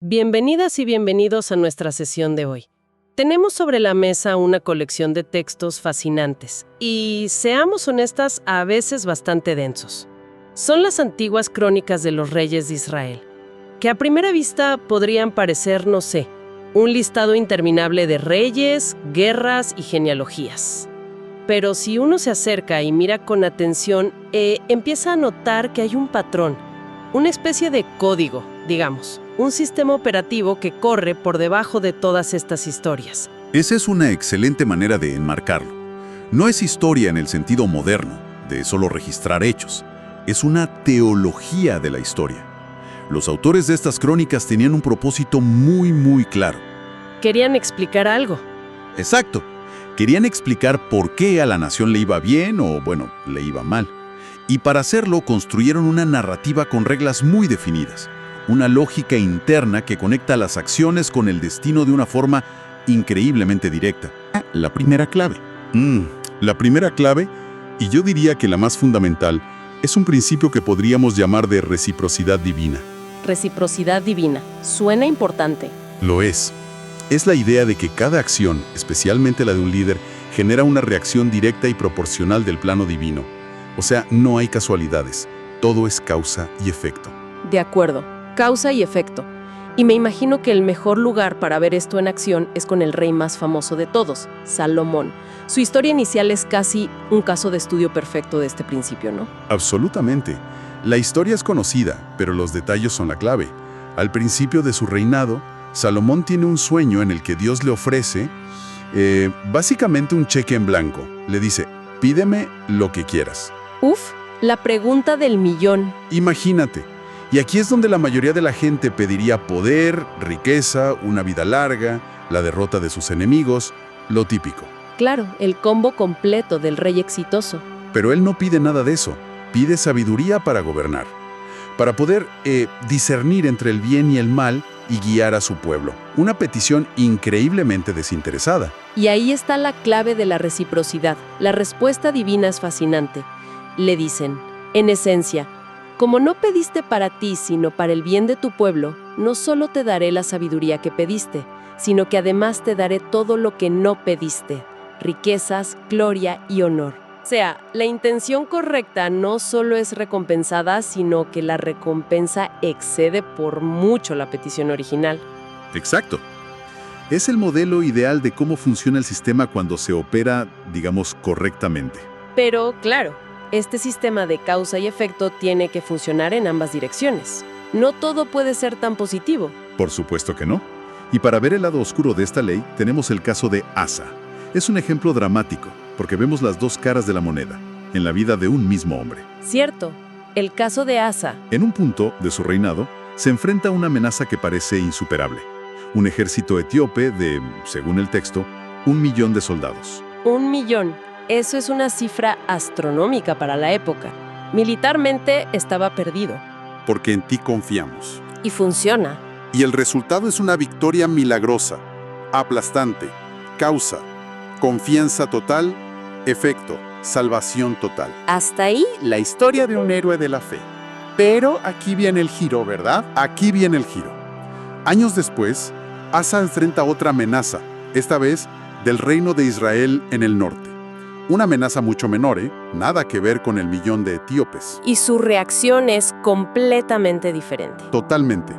Bienvenidas y bienvenidos a nuestra sesión de hoy. Tenemos sobre la mesa una colección de textos fascinantes y, seamos honestas, a veces bastante densos. Son las antiguas crónicas de los reyes de Israel, que a primera vista podrían parecer, no sé, un listado interminable de reyes, guerras y genealogías. Pero si uno se acerca y mira con atención, empieza a notar que hay un patrón, una especie de código, digamos, un sistema operativo que corre por debajo de todas estas historias. Esa es una excelente manera de enmarcarlo. No es historia en el sentido moderno, de solo registrar hechos. Es una teología de la historia. Los autores de estas crónicas tenían un propósito muy claro. Querían explicar algo. Exacto. Querían explicar por qué a la nación le iba bien o, bueno, le iba mal. Y para hacerlo construyeron una narrativa con reglas muy definidas. Una lógica interna que conecta las acciones con el destino de una forma increíblemente directa. La primera clave. La primera clave, y yo diría que la más fundamental, es un principio que podríamos llamar de reciprocidad divina. Reciprocidad divina. Suena importante. Lo es. Es la idea de que cada acción, especialmente la de un líder, genera una reacción directa y proporcional del plano divino. O sea, no hay casualidades. Todo es causa y efecto. De acuerdo. Causa y efecto. Y me imagino que el mejor lugar para ver esto en acción es con el rey más famoso de todos, Salomón. Su historia inicial es casi un caso de estudio perfecto de este principio, ¿no? Absolutamente. La historia es conocida, pero los detalles son la clave. Al principio de su reinado, Salomón tiene un sueño en el que Dios le ofrece, básicamente un cheque en blanco. Le dice, pídeme lo que quieras. Uf, la pregunta del millón. Imagínate. Y aquí es donde la mayoría de la gente pediría poder, riqueza, una vida larga, la derrota de sus enemigos, lo típico. Claro, el combo completo del rey exitoso. Pero él no pide nada de eso, pide sabiduría para gobernar, para poder discernir entre el bien y el mal y guiar a su pueblo. Una petición increíblemente desinteresada. Y ahí está la clave de la reciprocidad. La respuesta divina es fascinante. Le dicen, en esencia, como no pediste para ti, sino para el bien de tu pueblo, no solo te daré la sabiduría que pediste, sino que además te daré todo lo que no pediste, riquezas, gloria y honor. O sea, la intención correcta no solo es recompensada, sino que la recompensa excede por mucho la petición original. Exacto. Es el modelo ideal de cómo funciona el sistema cuando se opera, digamos, correctamente. Pero, claro, este sistema de causa y efecto tiene que funcionar en ambas direcciones. No todo puede ser tan positivo. Por supuesto que no. Y para ver el lado oscuro de esta ley, tenemos el caso de Asa. Es un ejemplo dramático, porque vemos las dos caras de la moneda, en la vida de un mismo hombre. Cierto, el caso de Asa. En un punto de su reinado, se enfrenta a una amenaza que parece insuperable. Un ejército etíope de, según el texto, 1 millón de soldados. 1 millón. Eso es una cifra astronómica para la época. Militarmente estaba perdido. Porque en ti confiamos. Y funciona. Y el resultado es una victoria milagrosa, aplastante, causa, confianza total, efecto, salvación total. Hasta ahí, la historia de un héroe de la fe. Pero aquí viene el giro, ¿verdad? Aquí viene el giro. Años después, Asa enfrenta otra amenaza, esta vez del reino de Israel en el norte. Una amenaza mucho menor, nada que ver con el millón de etíopes. Y su reacción es completamente diferente. Totalmente.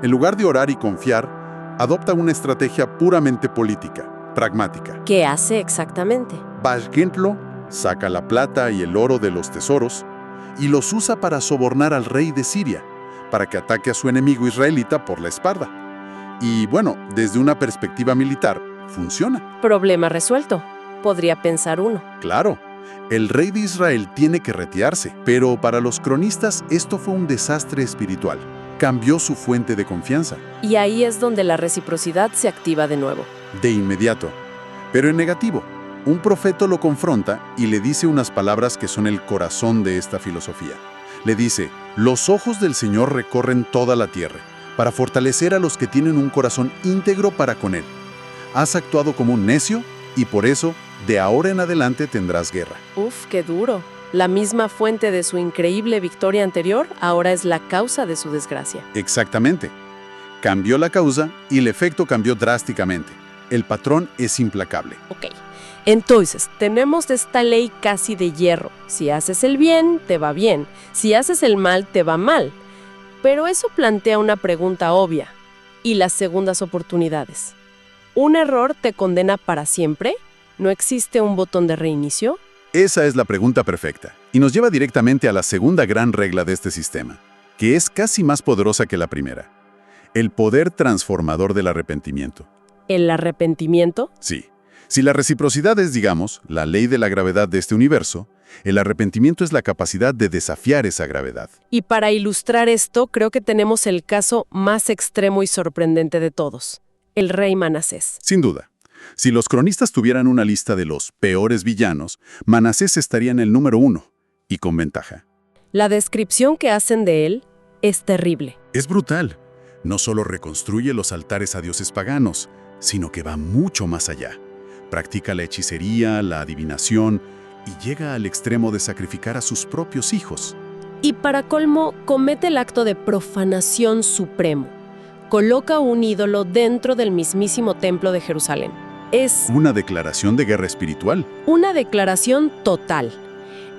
En lugar de orar y confiar, adopta una estrategia puramente política, pragmática. ¿Qué hace exactamente? Bashgentlo saca la plata y el oro de los tesoros y los usa para sobornar al rey de Siria, para que ataque a su enemigo israelita por la espalda. Y bueno, desde una perspectiva militar, funciona. Problema resuelto, podría pensar uno. Claro, el rey de Israel tiene que retirarse, pero para los cronistas esto fue un desastre espiritual. Cambió su fuente de confianza. Y ahí es donde la reciprocidad se activa de nuevo. De inmediato. Pero en negativo, un profeta lo confronta y le dice unas palabras que son el corazón de esta filosofía. Le dice, los ojos del Señor recorren toda la tierra, para fortalecer a los que tienen un corazón íntegro para con Él. Has actuado como un necio y por eso, de ahora en adelante tendrás guerra. Uf, qué duro. La misma fuente de su increíble victoria anterior ahora es la causa de su desgracia. Exactamente. Cambió la causa y el efecto cambió drásticamente. El patrón es implacable. Ok. Entonces, tenemos esta ley casi de hierro. Si haces el bien, te va bien. Si haces el mal, te va mal. Pero eso plantea una pregunta obvia. ¿Y las segundas oportunidades? ¿Un error te condena para siempre? ¿No existe un botón de reinicio? Esa es la pregunta perfecta, y nos lleva directamente a la segunda gran regla de este sistema, que es casi más poderosa que la primera. El poder transformador del arrepentimiento. ¿El arrepentimiento? Sí. Si la reciprocidad es, digamos, la ley de la gravedad de este universo, el arrepentimiento es la capacidad de desafiar esa gravedad. Y para ilustrar esto, creo que tenemos el caso más extremo y sorprendente de todos, el rey Manasés. Sin duda. Si los cronistas tuvieran una lista de los peores villanos, Manasés estaría en el número 1, y con ventaja. La descripción que hacen de él es terrible. Es brutal. No solo reconstruye los altares a dioses paganos, sino que va mucho más allá. Practica la hechicería, la adivinación, y llega al extremo de sacrificar a sus propios hijos. Y para colmo, comete el acto de profanación supremo. Coloca un ídolo dentro del mismísimo templo de Jerusalén. Es Una declaración de guerra espiritual. una declaración total.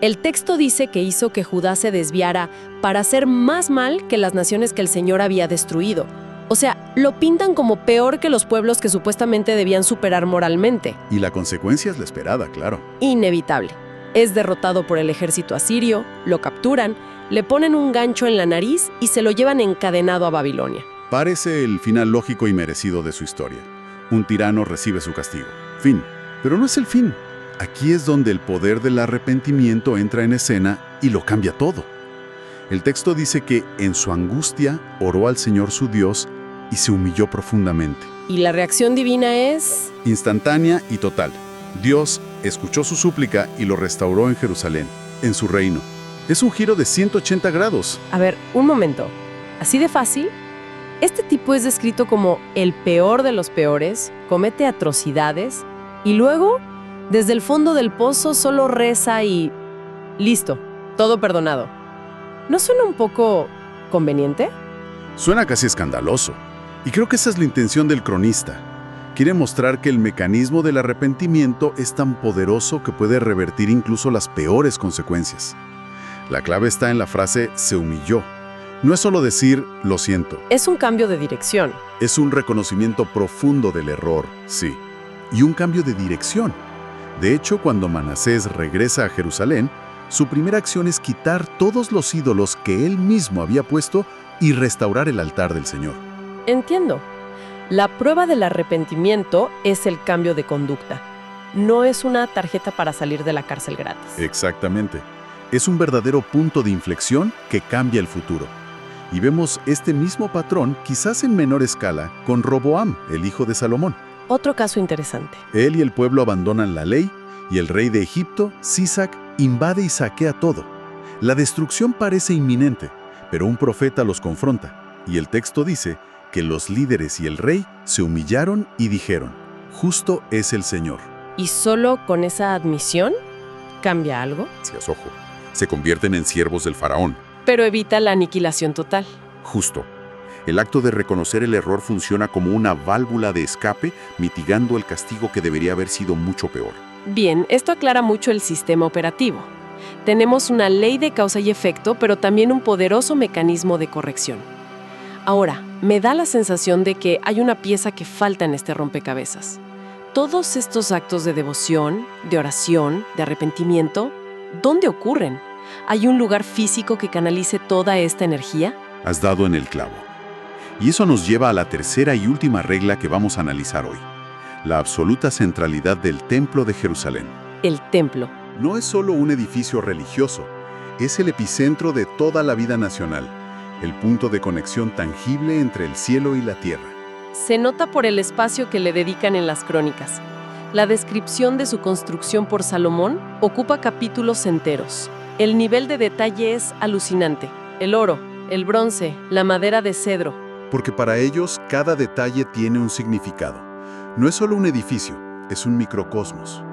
El texto dice que hizo que Judá se desviara para hacer más mal que las naciones que el Señor había destruido. O sea, lo pintan como peor que los pueblos que supuestamente debían superar moralmente. Y la consecuencia es la esperada, claro. Inevitable. Es derrotado por el ejército asirio, lo capturan, le ponen un gancho en la nariz y se lo llevan encadenado a Babilonia. Parece el final lógico y merecido de su historia. Un tirano recibe su castigo. Fin. Pero no es el fin. Aquí es donde el poder del arrepentimiento entra en escena y lo cambia todo. El texto dice que en su angustia oró al Señor su Dios y se humilló profundamente. Y la reacción divina es... Instantánea y total. Dios escuchó su súplica y lo restauró en Jerusalén, en su reino. Es un giro de 180 grados. A ver, un momento. ¿Así de fácil? Este tipo es descrito como el peor de los peores, comete atrocidades y luego, desde el fondo del pozo, solo reza y... listo, todo perdonado. ¿No suena un poco conveniente? Suena casi escandaloso. Y creo que esa es la intención del cronista. Quiere mostrar que el mecanismo del arrepentimiento es tan poderoso que puede revertir incluso las peores consecuencias. La clave está en la frase «se humilló». No es solo decir «lo siento». Es un cambio de dirección. Es un reconocimiento profundo del error, sí. Y un cambio de dirección. De hecho, cuando Manasés regresa a Jerusalén, su primera acción es quitar todos los ídolos que él mismo había puesto y restaurar el altar del Señor. Entiendo. La prueba del arrepentimiento es el cambio de conducta. No es una tarjeta para salir de la cárcel gratis. Exactamente. Es un verdadero punto de inflexión que cambia el futuro. Y vemos este mismo patrón, quizás en menor escala, con Roboam, el hijo de Salomón. Otro caso interesante. Él y el pueblo abandonan la ley, y el rey de Egipto, Sisac, invade y saquea todo. La destrucción parece inminente, pero un profeta los confronta, y el texto dice que los líderes y el rey se humillaron y dijeron, «Justo es el Señor». ¿Y solo con esa admisión cambia algo? Si as ojo, se convierten en siervos del faraón. Pero evita la aniquilación total. Justo. El acto de reconocer el error funciona como una válvula de escape, mitigando el castigo que debería haber sido mucho peor. Bien, esto aclara mucho el sistema operativo. Tenemos una ley de causa y efecto, pero también un poderoso mecanismo de corrección. Ahora, me da la sensación de que hay una pieza que falta en este rompecabezas. Todos estos actos de devoción, de oración, de arrepentimiento, ¿dónde ocurren? ¿Hay un lugar físico que canalice toda esta energía? Has dado en el clavo. Y eso nos lleva a la tercera y última regla que vamos a analizar hoy. La absoluta centralidad del Templo de Jerusalén. El templo. No es solo un edificio religioso, es el epicentro de toda la vida nacional, el punto de conexión tangible entre el cielo y la tierra. Se nota por el espacio que le dedican en las crónicas. La descripción de su construcción por Salomón ocupa capítulos enteros. El nivel de detalle es alucinante. El oro, el bronce, la madera de cedro. Porque para ellos cada detalle tiene un significado. No es solo un edificio, es un microcosmos.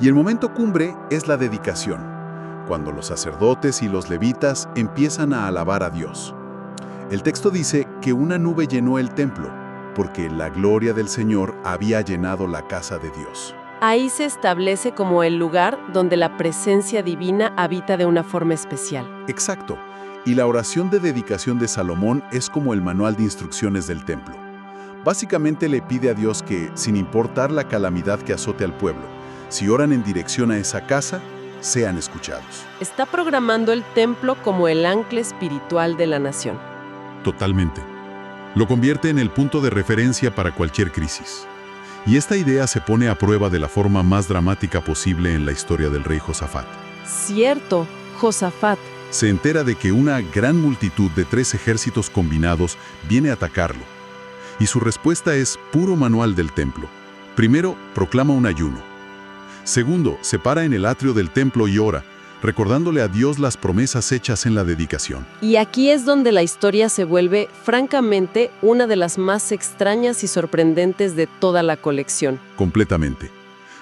Y el momento cumbre es la dedicación, cuando los sacerdotes y los levitas empiezan a alabar a Dios. El texto dice que una nube llenó el templo, porque la gloria del Señor había llenado la casa de Dios. Ahí se establece como el lugar donde la presencia divina habita de una forma especial. Exacto. Y la oración de dedicación de Salomón es como el manual de instrucciones del templo. Básicamente le pide a Dios que, sin importar la calamidad que azote al pueblo, si oran en dirección a esa casa, sean escuchados. Está programando el templo como el ancla espiritual de la nación. Totalmente. Lo convierte en el punto de referencia para cualquier crisis. Y esta idea se pone a prueba de la forma más dramática posible en la historia del rey Josafat. Cierto, Josafat. Se entera de que una gran multitud de 3 ejércitos combinados viene a atacarlo. Y su respuesta es puro manual del templo. Primero, proclama un ayuno. Segundo, se para en el atrio del templo y ora, recordándole a Dios las promesas hechas en la dedicación. Y aquí es donde la historia se vuelve, francamente, una de las más extrañas y sorprendentes de toda la colección. Completamente.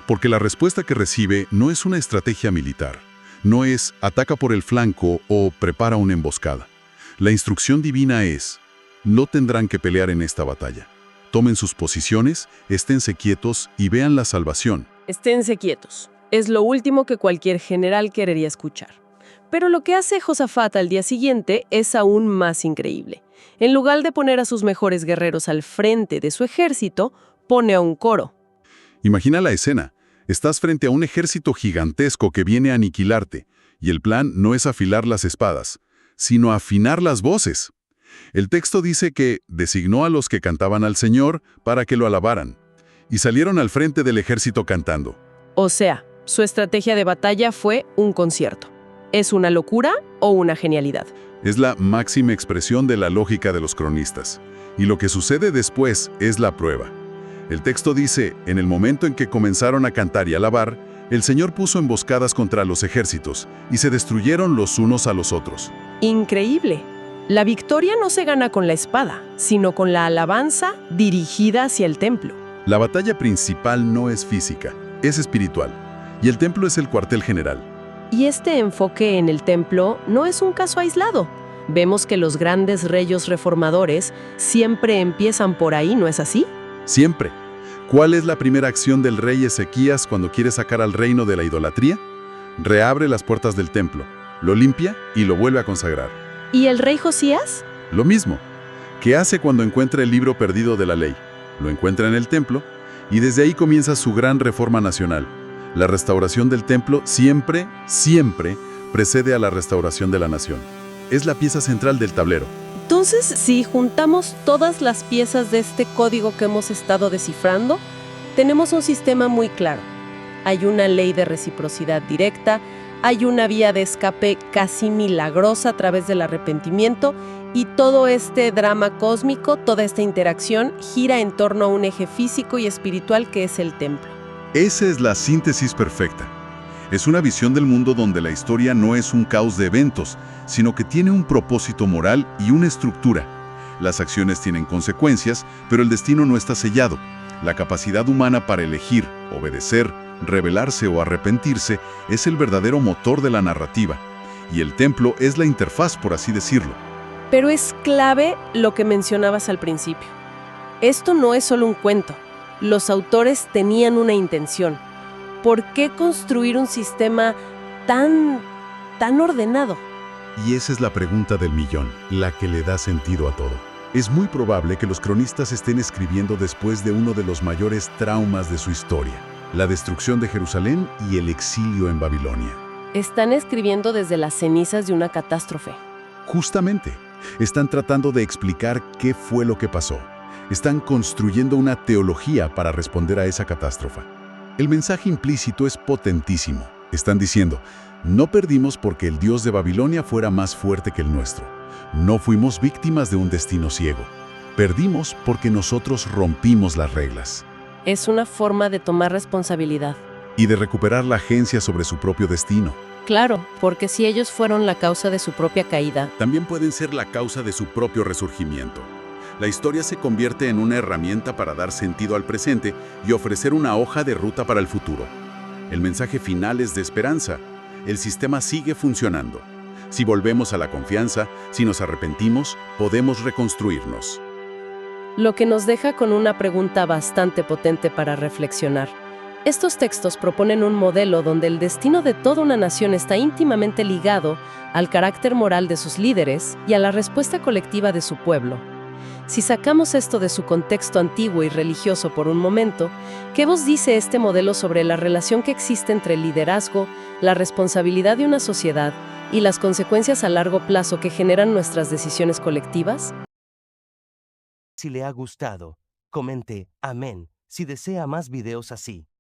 Porque la respuesta que recibe no es una estrategia militar. No es ataca por el flanco o prepara una emboscada. La instrucción divina es: no tendrán que pelear en esta batalla. Tomen sus posiciones, esténse quietos y vean la salvación. Esténse quietos. Es lo último que cualquier general querría escuchar. Pero lo que hace Josafat al día siguiente es aún más increíble. En lugar de poner a sus mejores guerreros al frente de su ejército, pone a un coro. Imagina la escena. Estás frente a un ejército gigantesco que viene a aniquilarte, y el plan no es afilar las espadas, sino afinar las voces. El texto dice que designó a los que cantaban al Señor para que lo alabaran, y salieron al frente del ejército cantando. O sea, su estrategia de batalla fue un concierto. ¿Es una locura o una genialidad? Es la máxima expresión de la lógica de los cronistas, y lo que sucede después es la prueba. El texto dice, en el momento en que comenzaron a cantar y alabar, el Señor puso emboscadas contra los ejércitos, y se destruyeron los unos a los otros. Increíble. La victoria no se gana con la espada, sino con la alabanza dirigida hacia el templo. La batalla principal no es física, es espiritual, y el templo es el cuartel general. Y este enfoque en el templo no es un caso aislado. Vemos que los grandes reyes reformadores siempre empiezan por ahí, ¿no es así? Siempre. ¿Cuál es la primera acción del rey Ezequías cuando quiere sacar al reino de la idolatría? Reabre las puertas del templo, lo limpia y lo vuelve a consagrar. ¿Y el rey Josías? Lo mismo. ¿Qué hace cuando encuentra el libro perdido de la ley? Lo encuentra en el templo y desde ahí comienza su gran reforma nacional. La restauración del templo siempre precede a la restauración de la nación. Es la pieza central del tablero. Entonces, si juntamos todas las piezas de este código que hemos estado descifrando, tenemos un sistema muy claro. Hay una ley de reciprocidad directa, hay una vía de escape casi milagrosa a través del arrepentimiento, y todo este drama cósmico, toda esta interacción, gira en torno a un eje físico y espiritual que es el templo. Esa es la síntesis perfecta. Es una visión del mundo donde la historia no es un caos de eventos, sino que tiene un propósito moral y una estructura. Las acciones tienen consecuencias, pero el destino no está sellado. La capacidad humana para elegir, obedecer, rebelarse o arrepentirse es el verdadero motor de la narrativa. Y el templo es la interfaz, por así decirlo. Pero es clave lo que mencionabas al principio. Esto no es solo un cuento. Los autores tenían una intención. ¿Por qué construir un sistema tan ordenado? Y esa es la pregunta del millón, la que le da sentido a todo. Es muy probable que los cronistas estén escribiendo después de uno de los mayores traumas de su historia, la destrucción de Jerusalén y el exilio en Babilonia. Están escribiendo desde las cenizas de una catástrofe. Justamente, están tratando de explicar qué fue lo que pasó. Están construyendo una teología para responder a esa catástrofe. El mensaje implícito es potentísimo. Están diciendo, no perdimos porque el Dios de Babilonia fuera más fuerte que el nuestro. No fuimos víctimas de un destino ciego. Perdimos porque nosotros rompimos las reglas. Es una forma de tomar responsabilidad. Y de recuperar la agencia sobre su propio destino. Claro, porque si ellos fueron la causa de su propia caída, también pueden ser la causa de su propio resurgimiento. La historia se convierte en una herramienta para dar sentido al presente y ofrecer una hoja de ruta para el futuro. El mensaje final es de esperanza. El sistema sigue funcionando. Si volvemos a la confianza, si nos arrepentimos, podemos reconstruirnos. Lo que nos deja con una pregunta bastante potente para reflexionar. Estos textos proponen un modelo donde el destino de toda una nación está íntimamente ligado al carácter moral de sus líderes y a la respuesta colectiva de su pueblo. Si sacamos esto de su contexto antiguo y religioso por un momento, ¿qué vos dice este modelo sobre la relación que existe entre el liderazgo, la responsabilidad de una sociedad y las consecuencias a largo plazo que generan nuestras decisiones colectivas? Si le ha gustado, comente amén si desea más videos así.